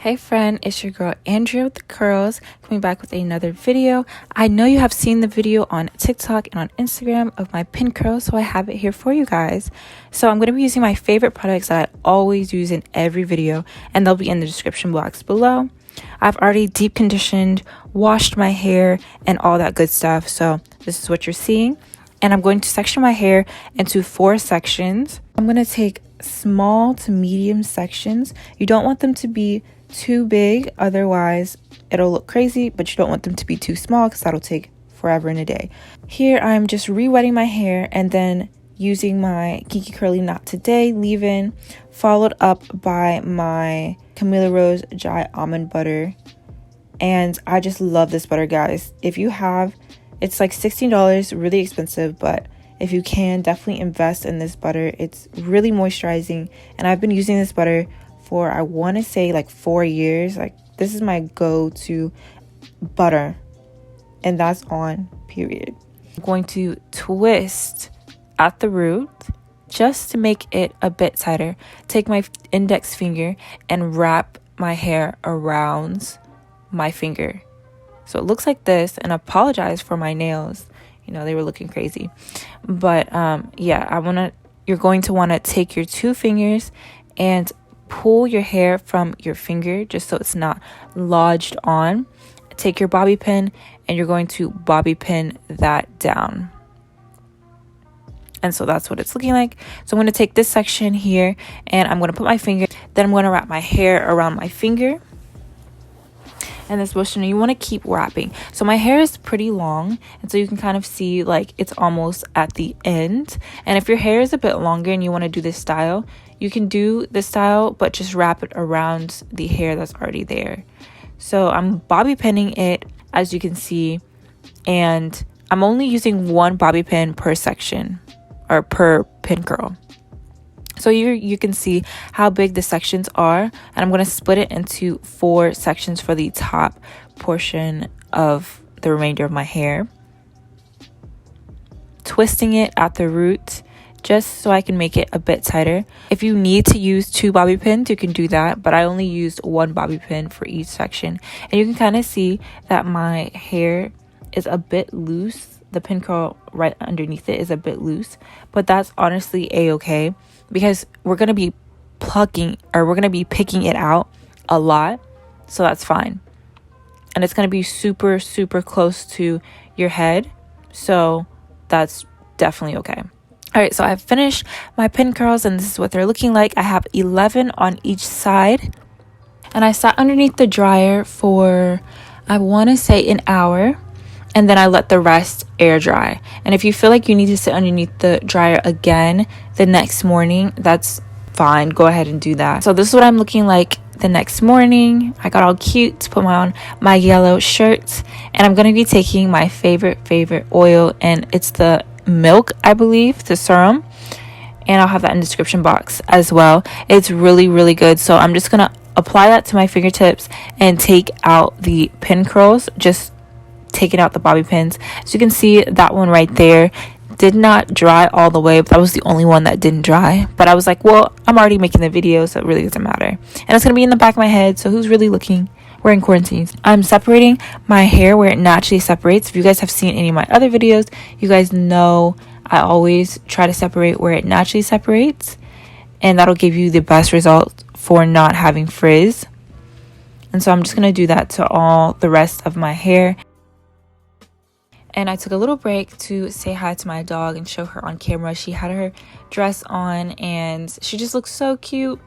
Hey friend, it's your girl Andrea with the curls, coming back with another video. I know you have seen the video on TikTok and on Instagram of my pin curls, so I have it here for you guys. So I'm going to be using my favorite products that I always use in every video, and they'll be in the description box below. I've already deep conditioned, washed my hair, and all that good stuff, so this is what you're seeing. And I'm going to section my hair into 4 sections. I'm going to take small to medium sections. You don't want them to be too big, otherwise it'll look crazy, but you don't want them to be too small because that'll take forever and a day. Here I'm just re-wetting my hair and then using my Kiki Curly Not Today leave-in, followed up by my Camilla Rose Dry Almond Butter. And I just love this butter, guys. If you have, it's like $16, really expensive, but if you can, definitely invest in this butter. It's really moisturizing, and I've been using this butter for, I want to say, like 4 years. Like, this is my go-to butter, and that's on, period. I'm going to twist at the root just to make it a bit tighter. Take my index finger and wrap my hair around my finger. So it looks like this, and I apologize for my nails. You know, they were looking crazy. But yeah, you're going to want to take your 2 fingers and pull your hair from your finger just so it's not lodged on. Take your bobby pin and you're going to bobby pin that down. And so that's what it's looking like. So I'm going to take this section here and I'm going to put my finger, then I'm going to wrap my hair around my finger. And this motion, you want to keep wrapping. So my hair is pretty long, and so you can kind of see like it's almost at the end. And if your hair is a bit longer and you want to do this style, you can do this style, but just wrap it around the hair that's already there. So I'm bobby pinning it, as you can see, and I'm only using 1 bobby pin per section or per pin curl. So you can see how big the sections are, and I'm going to split it into 4 sections for the top portion of the remainder of my hair. Twisting it at the root just so I can make it a bit tighter. If you need to use 2 bobby pins, you can do that, but I only used 1 bobby pin for each section. And you can kind of see that my hair is a bit loose. The pin curl right underneath it is a bit loose, but that's honestly a-okay because we're going to be picking it out a lot, so that's fine. And it's going to be super, super close to your head, so that's definitely okay. All right, so I've finished my pin curls, and this is what they're looking like. I have 11 on each side, and I sat underneath the dryer for, I want to say, an hour. And then I let the rest air dry. And if you feel like you need to sit underneath the dryer again the next morning, that's fine. Go ahead and do that. So this is what I'm looking like the next morning. I got all cute to put on my yellow shirt. And I'm going to be taking my favorite oil. And it's the milk, I believe, the serum. And I'll have that in the description box as well. It's really, really good. So I'm just going to apply that to my fingertips and take out the pin curls. Just taking out the bobby pins. So you can see that one right there did not dry all the way, but that was the only one that didn't dry. But I was like, well, I'm already making the video, so it really doesn't matter. And it's gonna be in the back of my head, so who's really looking? We're in quarantine. I'm separating my hair where it naturally separates. If you guys have seen any of my other videos, you guys know I always try to separate where it naturally separates, and that'll give you the best result for not having frizz. And so I'm just gonna do that to all the rest of my hair. And I took a little break to say hi to my dog and show her on camera. She had her dress on and she just looks so cute.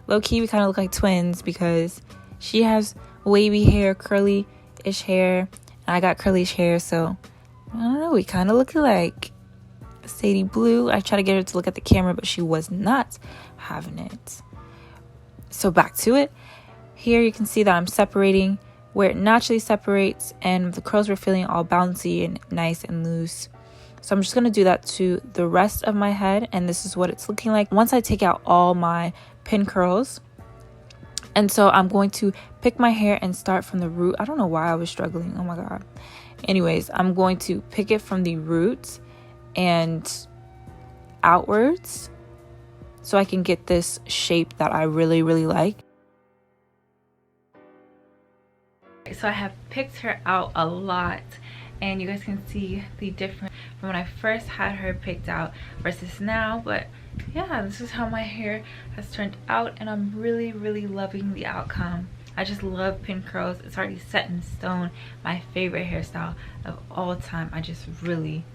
Low-key, we kind of look like twins because she has wavy hair, curly-ish hair, and I got curly-ish hair, so I don't know, we kind of look alike. Sadie Blue, I tried to get her to look at the camera, but she was not having it. So back to it. Here you can see that I'm separating where it naturally separates, and the curls were feeling all bouncy and nice and loose. So I'm just going to do that to the rest of my head, and this is what it's looking like once I take out all my pin curls. And so I'm going to pick my hair and start from the root. I don't know why I was struggling. Oh my god. Anyways, I'm going to pick it from the root and outwards so I can get this shape that I really, really like. Alright, so I have picked her out a lot, and you guys can see the difference from when I first had her picked out versus now. But yeah, this is how my hair has turned out, and I'm really loving the outcome. I just love pin curls. It's already set in stone. My favorite hairstyle of all time. I just really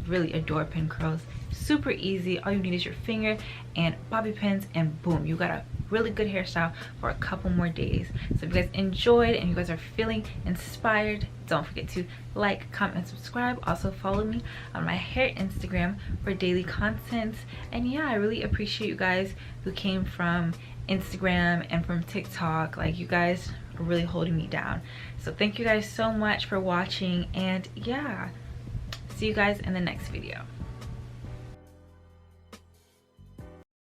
adore pin curls. Super easy. All you need is your finger and bobby pins, and boom, you got a really good hairstyle for a couple more days. So if you guys enjoyed and you guys are feeling inspired, don't forget to like, comment, and subscribe. Also follow me on my hair Instagram for daily content. And yeah, I really appreciate you guys who came from Instagram and from TikTok. Like, you guys are really holding me down. So thank you guys so much for watching, and yeah, see you guys in the next video.